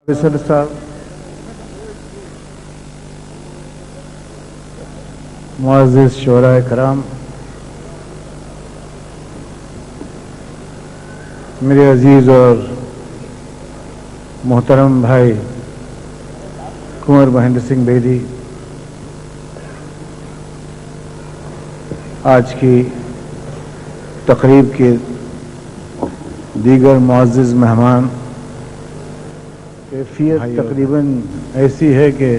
Professor साहब, मुअज़्ज़िज़ शोराए कराम, मेरे अजीज़ और मोहतरम भाई कुंवर महेंद्र सिंह बेदी, आज की तकरीब के दीगर मुअज़्ज़िज़ मेहमान, कैफियत तकरीबन ऐसी है कि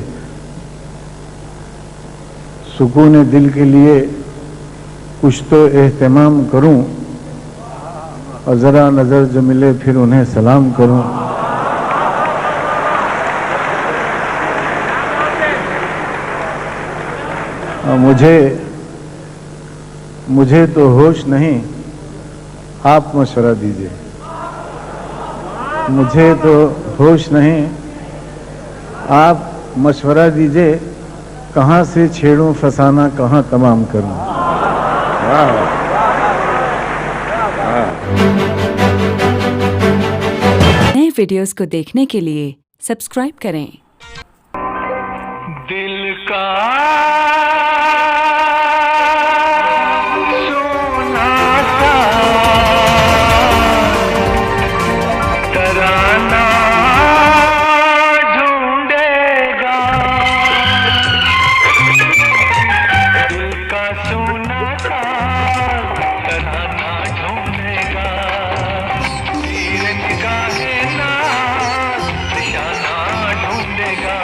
सुकून दिल के लिए कुछ तो एहतमाम करूं और ज़रा नज़र जो मिले फिर उन्हें सलाम करूं। और मुझे तो होश नहीं, आप मशवरा दीजिए। मुझे तो होश नहीं, आप मशवरा दीजिए, कहाँ से छेड़ूं फसाना, कहाँ तमाम करूं। नए वीडियोस को देखने के लिए सब्सक्राइब करें। दिल का सोना सा तराना ढूंढेगा, दिल का सोना सा तराना ढूंढेगा, तीरथ का है ना निशाना ढूंढेगा,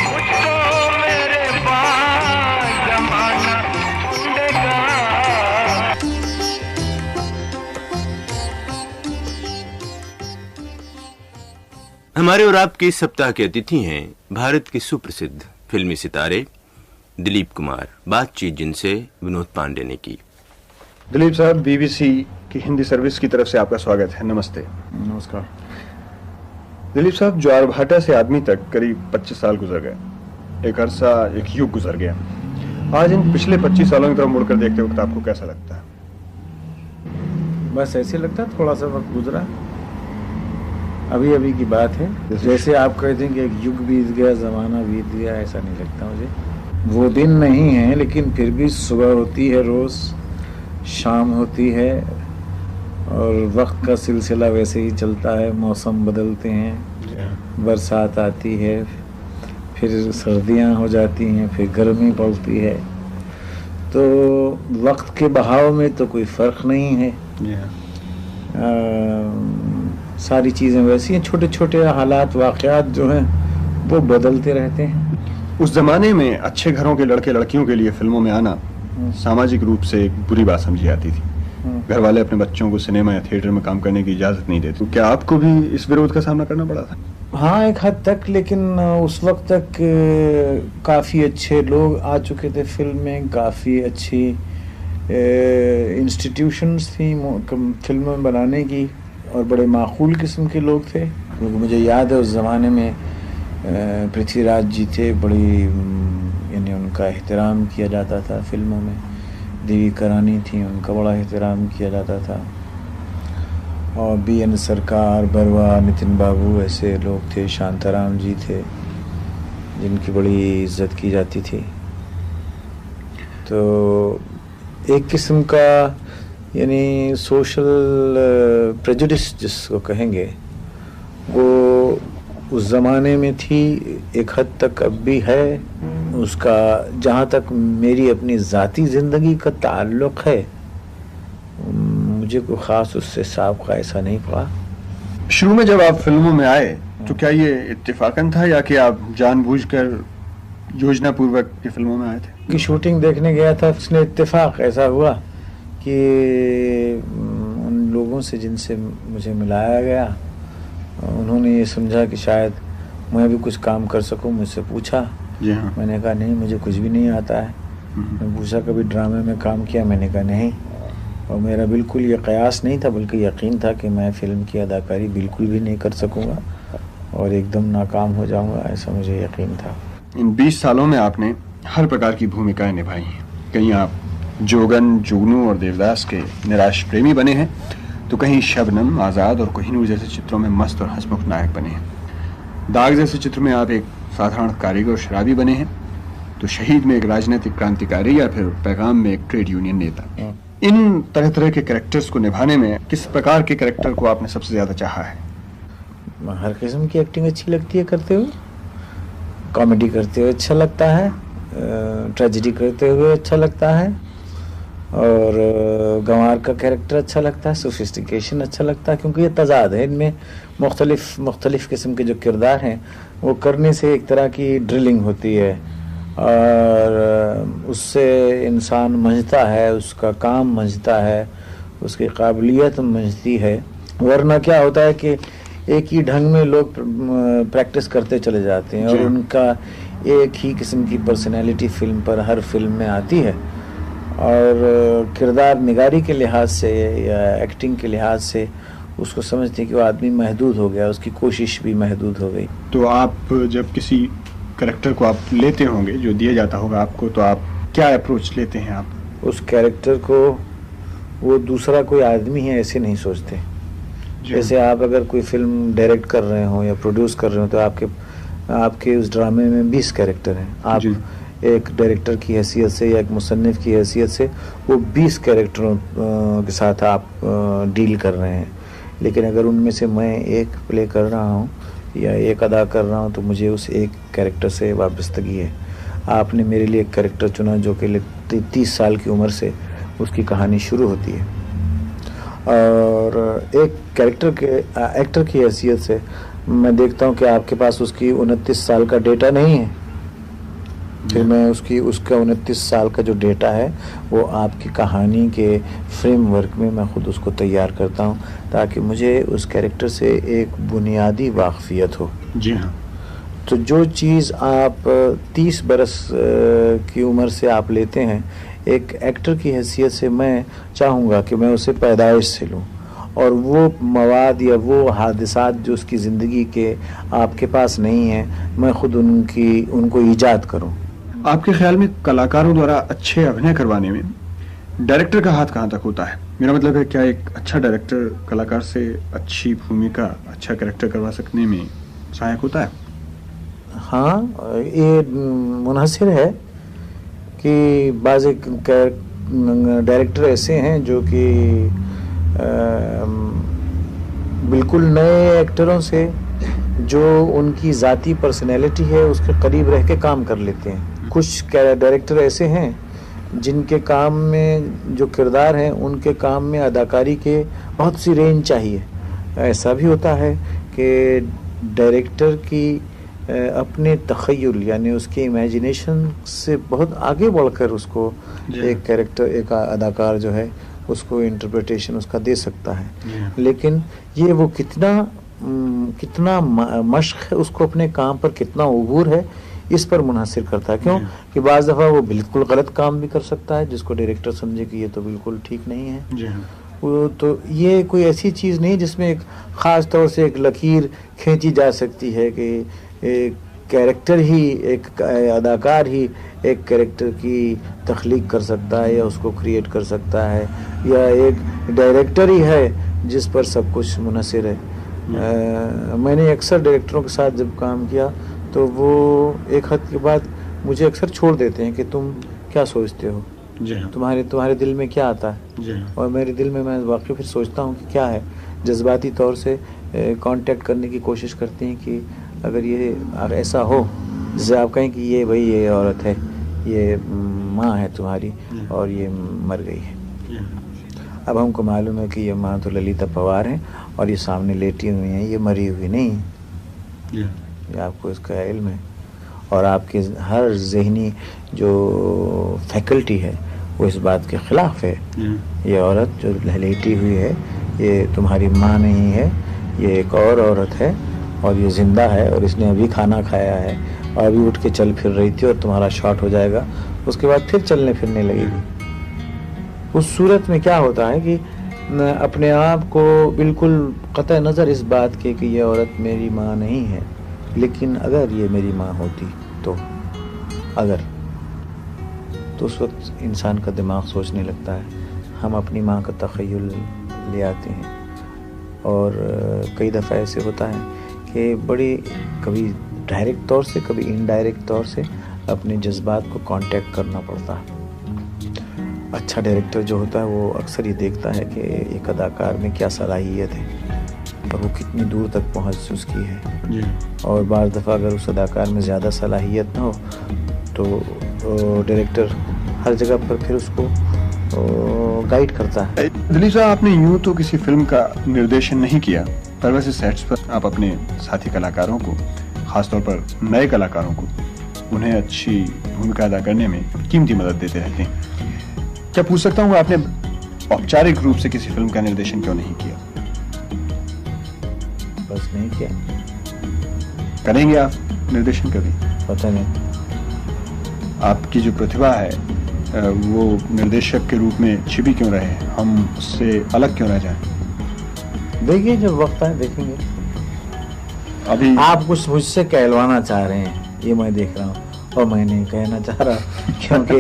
मुझको मेरे पास जमाना ढूंढेगा। हमारे और आपके इस सप्ताह के अतिथि हैं भारत के सुप्रसिद्ध फिल्मी सितारे दिलीप कुमार, बातचीत जिनसे विनोद पांडे ने की। दिलीप साहब, बीबीसी की हिंदी सर्विस की तरफ से आपका स्वागत है। नमस्ते। नमस्कार। दिलीप साहब, ज्वारभाटा से आदमी तक करीब 25 साल गुजर गए, एक अरसा, एक युग गुजर गया। आज इन पिछले 25 सालों की तरफ मुड़कर देखते वक्त आपको कैसा लगता है? बस ऐसे लगता है थोड़ा सा वक्त गुजरा, अभी अभी की बात है। जैसे आप कहते हैं कि एक युग बीत गया, ज़माना बीत गया, ऐसा नहीं लगता मुझे। वो दिन नहीं है, लेकिन फिर भी सुबह होती है रोज़, शाम होती है और वक्त का सिलसिला वैसे ही चलता है। मौसम बदलते हैं, बरसात आती है, फिर सर्दियाँ हो जाती हैं, फिर गर्मी पड़ती है। तो वक्त के बहाव में तो कोई फ़र्क नहीं है। सारी चीज़ें वैसी हैं, छोटे छोटे हालात वाक़यात जो हैं वो बदलते रहते हैं। उस जमाने में अच्छे घरों के लड़के लड़कियों के लिए फिल्मों में आना सामाजिक रूप से एक बुरी बात समझी जाती थी। घर वाले अपने बच्चों को सिनेमा या थिएटर में काम करने की इजाज़त नहीं देते। क्या आपको भी इस विरोध का सामना करना पड़ा था? हाँ, एक हद तक, लेकिन उस वक्त तक काफ़ी अच्छे लोग आ चुके थे फिल्म में, काफ़ी अच्छी इंस्टीट्यूशंस थी फिल्में बनाने की, और बड़े माकूल किस्म के लोग थे। क्योंकि मुझे याद है उस ज़माने में पृथ्वीराज जी थे, बड़ी यानी उनका एहतराम किया जाता था फिल्मों में। देवी करानी थी, उनका बड़ा एहतराम किया जाता था। और BN सरकार, बरवा, नितिन बाबू, ऐसे लोग थे, शांताराम जी थे, जिनकी बड़ी इज्जत की जाती थी। तो एक किस्म का यानी सोशल प्रेजुडिस जिसको कहेंगे, वो उस ज़माने में थी, एक हद तक अब भी है। उसका जहाँ तक मेरी अपनी ज़ाती ज़िंदगी का ताल्लुक़ है, मुझे कोई ख़ास उससे साबक़ा ऐसा नहीं पड़ा। शुरू में जब आप फिल्मों में आए तो क्या ये इत्तेफाकन था या कि आप जानबूझकर योजना पूर्वक की फिल्मों में आए थे? की शूटिंग देखने गया था, उसने इत्तेफाक ऐसा हुआ कि उन लोगों से जिनसे मुझे मिलाया गया, उन्होंने ये समझा कि शायद मैं भी कुछ काम कर सकूं। मुझसे पूछा, जी हाँ। मैंने कहा नहीं, मुझे कुछ भी नहीं आता है। मैं पूछा कभी ड्रामे में काम किया? मैंने कहा नहीं। और मेरा बिल्कुल ये कयास नहीं था, बल्कि यकीन था कि मैं फ़िल्म की अदाकारी बिल्कुल भी नहीं कर सकूँगा और एकदम नाकाम हो जाऊँगा, ऐसा मुझे यकीन था। इन 20 सालों में आपने हर प्रकार की भूमिकाएं निभाई हैं। कहीं आप जोगन, जुगनू और देवदास के निराश प्रेमी बने हैं, तो कहीं शबनम, आज़ाद और कोहिनूर जैसे चित्रों में मस्त और हंसमुख नायक बने हैं। दाग जैसे चित्र में आप एक साधारण कारीगर और शराबी बने हैं, तो शहीद में एक राजनीतिक क्रांतिकारी या फिर पैगाम में एक ट्रेड यूनियन नेता। इन तरह तरह के कैरेक्टर्स को निभाने में किस प्रकार के कैरेक्टर को आपने सबसे ज्यादा चाहा है? हर किस्म की एक्टिंग अच्छी लगती है करते हुए। कॉमेडी करते हुए अच्छा लगता है, ट्रेजेडी करते हुए अच्छा लगता है, और गंवार का कैरेक्टर अच्छा लगता है, सोफिस्टिकेशन अच्छा लगता है, क्योंकि ये तजाद है इनमें। मुख्तलिफ किस्म के जो किरदार हैं वो करने से एक तरह की ड्रिलिंग होती है और उससे इंसान मंझता है, उसका काम मंझता है, उसकी काबिलियत मंझती है। वरना क्या होता है कि एक ही ढंग में लोग प्रैक्टिस करते चले जाते हैं और उनका एक ही किस्म की पर्सनैलिटी फिल्म पर हर फिल्म में आती है, और किरदार निगारी के लिहाज से या एक्टिंग के लिहाज से उसको समझते हैं कि वो आदमी महदूद हो गया, उसकी कोशिश भी महदूद हो गई। तो आप जब किसी कैरेक्टर को आप लेते होंगे, जो दिया जाता होगा आपको, तो आप क्या अप्रोच लेते हैं? आप उस कैरेक्टर को वो दूसरा कोई आदमी है ऐसे नहीं सोचते। जैसे आप अगर कोई फिल्म डायरेक्ट कर रहे हो या प्रोड्यूस कर रहे हो तो आपके उस ड्रामे में 20 कैरेक्टर हैं। आप एक डायरेक्टर की हैसियत से या एक मुसन्निफ की हैसियत से वो 20 कैरेक्टरों के साथ आप डील कर रहे हैं। लेकिन अगर उनमें से मैं एक प्ले कर रहा हूँ या एक अदा कर रहा हूँ तो मुझे उस एक कैरेक्टर से वाबस्तगी है। आपने मेरे लिए एक कैरेक्टर चुना जो कि 30 साल की उम्र से उसकी कहानी शुरू होती है, और एक कैरेक्टर के एक्टर की हैसियत से मैं देखता हूँ कि आपके पास उसकी 29 साल का डेटा नहीं है। फिर मैं उसका 29 साल का जो डेटा है वो आपकी कहानी के फ्रेमवर्क में मैं खुद उसको तैयार करता हूँ ताकि मुझे उस कैरेक्टर से एक बुनियादी वाकफियत हो। जी हाँ। तो जो चीज़ आप 30 बरस की उम्र से आप लेते हैं, एक एक्टर की हैसियत से मैं चाहूँगा कि मैं उसे पैदाइश से लूँ, और वो मवाद या वो हादिसात जो उसकी ज़िंदगी के आपके पास नहीं हैं, मैं खुद उनको ईजाद करूँ। आपके ख्याल में कलाकारों द्वारा अच्छे अभिनय करवाने में डायरेक्टर का हाथ कहाँ तक होता है? मेरा मतलब है, क्या एक अच्छा डायरेक्टर कलाकार से अच्छी भूमिका, अच्छा कैरेक्टर करवा सकने में सहायक होता है? हाँ, ये मुनहसिर है कि बाज़ डायरेक्टर ऐसे हैं जो कि बिल्कुल नए एक्टरों से जो उनकी ज़ाती पर्सनैलिटी है उसके करीब रह के काम कर लेते हैं। कुछ डायरेक्टर ऐसे हैं जिनके काम में जो किरदार हैं उनके काम में अदाकारी के बहुत सी रेंज चाहिए। ऐसा भी होता है कि डायरेक्टर की अपने तख़य्युल यानी उसके इमेजिनेशन से बहुत आगे बढ़कर उसको एक कैरेक्टर, एक अदाकार जो है उसको इंटरप्रिटेशन उसका दे सकता है। लेकिन ये वो कितना मश्क है, उसको अपने काम पर कितना उबूर है, इस पर मुनहसिर करता है। क्यों कि बाज़ दफ़ा वो बिल्कुल गलत काम भी कर सकता है जिसको डायरेक्टर समझे कि ये तो बिल्कुल ठीक नहीं है। वो तो ये कोई ऐसी चीज़ नहीं जिसमें एक ख़ास तौर से एक लकीर खींची जा सकती है कि एक कैरेक्टर ही, एक अदाकार ही एक कैरेक्टर की तख्लीक कर सकता है या उसको क्रिएट कर सकता है, या एक डायरेक्टर ही है जिस पर सब कुछ मुनहसिर है। मैंने अक्सर डायरेक्टरों के साथ जब काम किया तो वो एक हद के बाद मुझे अक्सर छोड़ देते हैं कि तुम क्या सोचते हो, तुम्हारे दिल में क्या आता है, और मेरे दिल में मैं वाकई फिर सोचता हूँ कि क्या है। जज्बाती तौर से कांटेक्ट करने की कोशिश करते हैं कि अगर ये ऐसा हो जैसे आप कहें कि ये भाई ये औरत है, ये माँ है तुम्हारी और ये मर गई है। अब हमको मालूम है कि ये माँ तो ललिता पवार हैं और ये सामने लेटी हुई हैं, ये मरी हुई नहीं है। ये आपको इसका इल्म है, और आपके हर ज़हनी जो फैकल्टी है वो इस बात के ख़िलाफ़ है। ये औरत जो लेटी हुई है ये तुम्हारी माँ नहीं है, ये एक और औरत है और ये ज़िंदा है, और इसने अभी खाना खाया है और अभी उठ के चल फिर रही थी और तुम्हारा शॉट हो जाएगा, उसके बाद फिर चलने फिरने लगेगी। उस सूरत में क्या होता है कि अपने आप को बिल्कुल क़तई नज़र इस बात के कि ये औरत मेरी माँ नहीं है, लेकिन अगर ये मेरी माँ होती तो उस वक्त इंसान का दिमाग सोचने लगता है। हम अपनी माँ का तख़य्युल ले आते हैं, और कई दफ़ा ऐसे होता है कि बड़ी कभी डायरेक्ट तौर से कभी इनडायरेक्ट तौर से अपने जज्बात को कांटेक्ट करना पड़ता है। अच्छा डायरेक्टर जो होता है वो अक्सर ये देखता है कि एक अदाकार में क्या सलाहियत है और वो कितनी दूर तक पहुंच उसकी है जी। और बार दफ़ा अगर उस अदाकार में ज़्यादा सलाहियत ना हो तो डायरेक्टर हर जगह पर फिर उसको गाइड करता है। दिलीप साहब, आपने यूं तो किसी फिल्म का निर्देशन नहीं किया, पर वैसे सेट्स पर आप अपने साथी कलाकारों को, खासतौर पर नए कलाकारों को, उन्हें अच्छी भूमिका अदा करने में कीमती मदद देते रहते हैं। क्या पूछ सकता हूँ आपने औपचारिक रूप से किसी फिल्म का निर्देशन क्यों नहीं किया? बस नहीं किया। करेंगे आप निर्देशन कभी? पता नहीं। आपकी जो प्रतिभा है वो निर्देशक के रूप में छिपी क्यों रहे? हम उससे अलग क्यों रह जाएं? देखिए जब वक्त आए देखेंगे। अभी आप कुछ मुझसे कहलवाना चाह रहे हैं ये मैं देख रहा हूँ और मैं नहीं कहना चाह रहा क्योंकि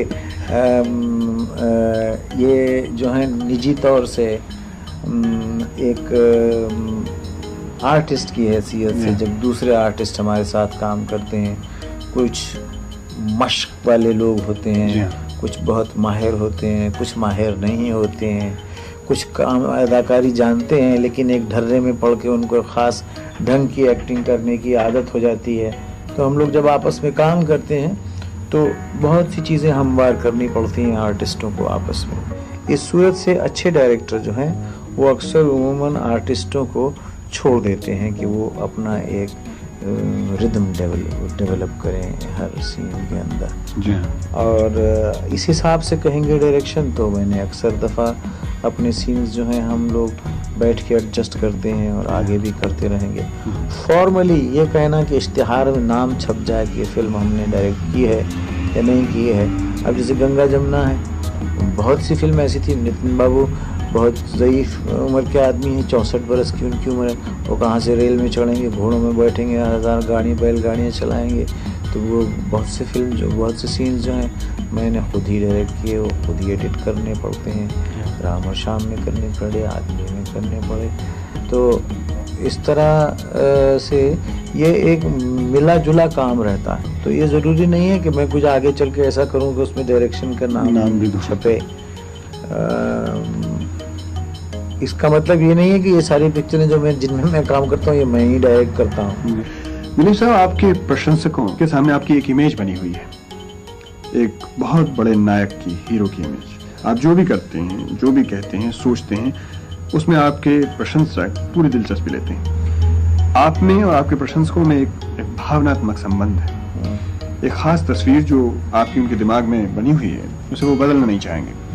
ये जो है निजी तौर से एक आर्टिस्ट की हैसियत से जब दूसरे आर्टिस्ट हमारे साथ काम करते हैं, कुछ मश्क वाले लोग होते हैं, कुछ बहुत माहिर होते हैं, कुछ माहिर नहीं होते हैं, कुछ काम अदाकारी जानते हैं लेकिन एक ढर्रे में पड़ के उनको ख़ास ढंग की एक्टिंग करने की आदत हो जाती है। तो हम लोग जब आपस में काम करते हैं तो बहुत सी चीज़ें हमवार करनी पड़ती हैं आर्टिस्टों को आपस में। इस सूरत से अच्छे डायरेक्टर जो हैं वो अक्सर उमूमन आर्टिस्टों को छोड़ देते हैं कि वो अपना एक रिदम डेवलप करें हर सीन के अंदर। जी। और इस हिसाब से कहेंगे डायरेक्शन तो मैंने अक्सर दफ़ा अपने सीन्स जो हैं हम लोग बैठ के एडजस्ट करते हैं और आगे भी करते रहेंगे। फॉर्मली ये कहना कि इश्तिहार में नाम छप जाए कि ये फिल्म हमने डायरेक्ट की है या नहीं की है। अब जैसे गंगा जमुना है, बहुत सी फिल्म ऐसी थी, नितिन बाबू बहुत ज़ईफ़ उम्र के आदमी हैं, 64 बरस की उनकी उम्र है, वो कहाँ से रेल में चढ़ेंगे, घोड़ों में बैठेंगे, 1000 गाड़ी बैलगाड़ियाँ चलाएंगे। तो वो बहुत से फिल्म जो बहुत से सीन्स जो हैं मैंने खुद ही डायरेक्ट किए, वो खुद ही एडिट करने पड़ते हैं, राम और शाम में करने पड़े, आदमी में करने पड़े। तो इस तरह से ये एक मिला जुला काम रहता है। तो ये ज़रूरी नहीं है कि मैं कुछ आगे चल के ऐसा करूँ कि उसमें डायरेक्शन का नाम भी छपे। इसका मतलब ये नहीं है कि ये सारी पिक्चरें जो मैं जिनमें मैं काम करता हूँ ये मैं ही डायरेक्ट करता हूँ। दिलीप साहब, आपके प्रशंसकों के सामने आपकी एक इमेज बनी हुई है, एक बहुत बड़े नायक की, हीरो की इमेज। आप जो भी करते हैं, जो भी कहते हैं, सोचते हैं, उसमें आपके प्रशंसक पूरी दिलचस्पी लेते हैं। आप में और आपके प्रशंसकों में एक भावनात्मक संबंध है, एक खास तस्वीर जो आपकी उनके दिमाग में बनी हुई है, उसे वो बदलना नहीं चाहेंगे।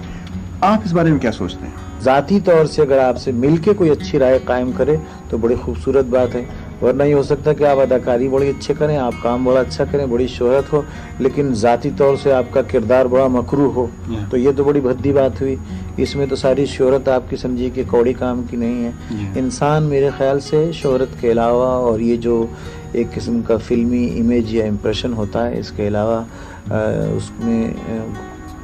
आप इस बारे में क्या सोचते हैं? ज़ाती तौर से अगर आपसे मिलके कोई अच्छी राय कायम करे तो बड़ी खूबसूरत बात है, वरना ये हो सकता है कि आप अदाकारी बड़ी अच्छे करें, आप काम बड़ा अच्छा करें, बड़ी शोहरत हो, लेकिन ज़ाती तौर से आपका किरदार बड़ा मकरूह हो, तो ये तो बड़ी भद्दी बात हुई। इसमें तो सारी शोहरत आपकी समझिए कि कौड़ी काम की नहीं है। इंसान मेरे ख्याल से शोहरत के अलावा और ये जो एक किस्म का फिल्मी इमेज या इम्प्रेशन होता है, इसके अलावा उसमें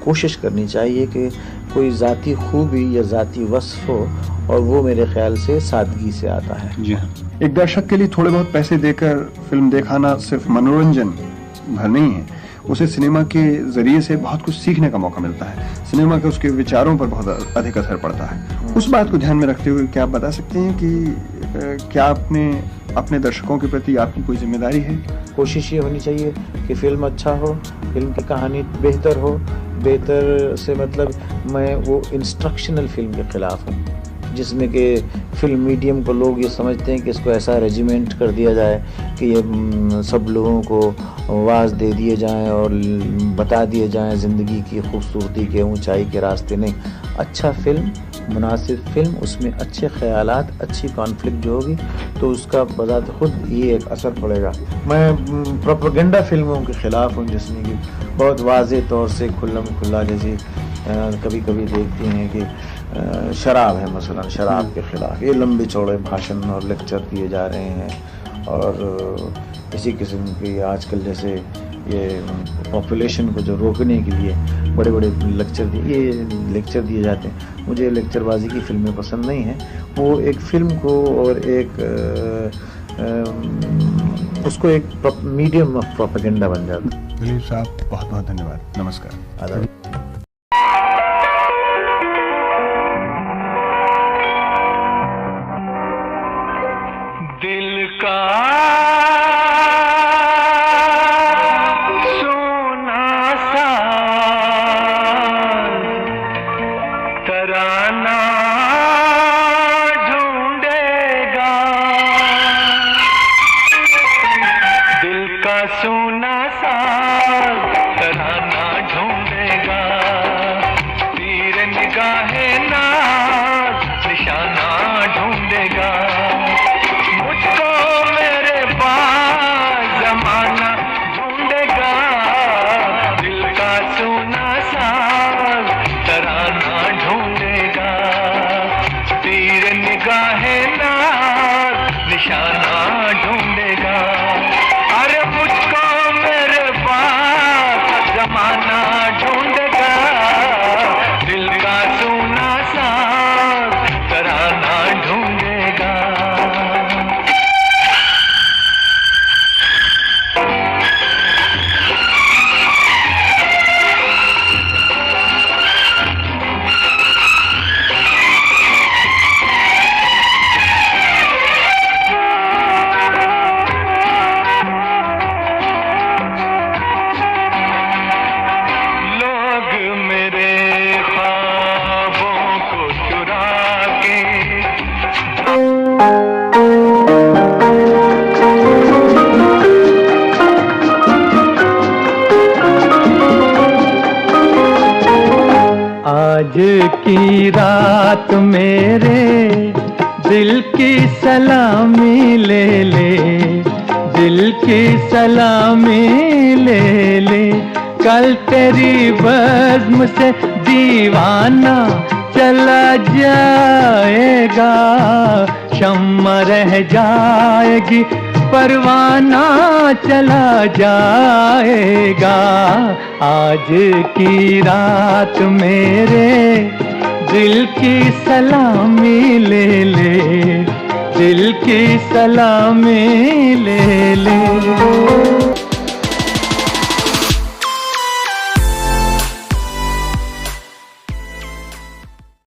कोशिश करनी चाहिए कि कोई ज़ाती खूबी या ज़ाती वस्फ हो, और वो मेरे ख्याल से सादगी से आता है। जी हाँ। एक दर्शक के लिए थोड़े बहुत पैसे देकर फिल्म दिखाना सिर्फ मनोरंजन भर नहीं है, उसे सिनेमा के जरिए से बहुत कुछ सीखने का मौका मिलता है। सिनेमा के उसके विचारों पर बहुत अधिक असर पड़ता है। उस बात को ध्यान में रखते हुए क्या आप बता सकते हैं कि क्या आपने अपने दर्शकों के प्रति आपकी कोई जिम्मेदारी है? कोशिश ये होनी चाहिए कि फिल्म अच्छा हो, फिल्म की कहानी बेहतर हो। बेहतर से मतलब मैं वो इंस्ट्रक्शनल फिल्म के ख़िलाफ़ हूँ जिसमें कि फिल्म मीडियम को लोग ये समझते हैं कि इसको ऐसा रेजिमेंट कर दिया जाए कि ये सब लोगों को वाज दे दिए जाएं और बता दिए जाएं ज़िंदगी की खूबसूरती के, ऊंचाई के रास्ते। नहीं, अच्छा फिल्म, मुनासिब फिल्म, उसमें अच्छे ख़यालात, अच्छी कॉन्फ्लिक्ट जो होगी तो उसका बजात खुद ये एक असर पड़ेगा। मैं प्रोपेगेंडा फिल्मों के ख़िलाफ़ हूँ जिसमें कि बहुत वाज़े तौर से खुल्लम खुल्ला, जैसे कभी कभी देखती हैं कि शराब है, मसलन शराब के ख़िलाफ़ ये लंबे चौड़े भाषण और लेक्चर दिए जा रहे हैं, और इसी किस्म की आजकल जैसे ये पॉपुलेशन को जो रोकने के लिए बड़े बड़े लेक्चर दिए जाते हैं। मुझे लेक्चरबाजी की फिल्में पसंद नहीं हैं। वो एक फ़िल्म को और एक उसको एक मीडियम ऑफ प्रोपेगेंडा बन जाता है। दिलीप साहब बहुत बहुत धन्यवाद, नमस्कार। आदाब। दिल का सोना सा तराना ढूंढेगा, दिल का सोना सा तराना ढूंढेगा, तीर निगाहे नाज निशाना ढूंढेगा, मुझको मेरे पास जमाना ढूंढेगा, दिल का सोना सा तराना ढूंढेगा, तीर निगाहे नाज निशाना ढूंढेगा, अरे मुझको मेरे पास जमाना ढूंढेगा, दिल का सोना सा तराना ढूंढेगा। लोग मेरे ख्वाबों को चुरा के आज की रात मेरे दिल की सलामी ले ले, दिल की सलामी ले ले, कल तेरी बज़्म से दीवाना चला जाएगा, शम्मा रह जाएगी परवाना चला जाएगा, आज की रात मेरे दिल की सलामी ले ले, दिल की सलामी ले ले।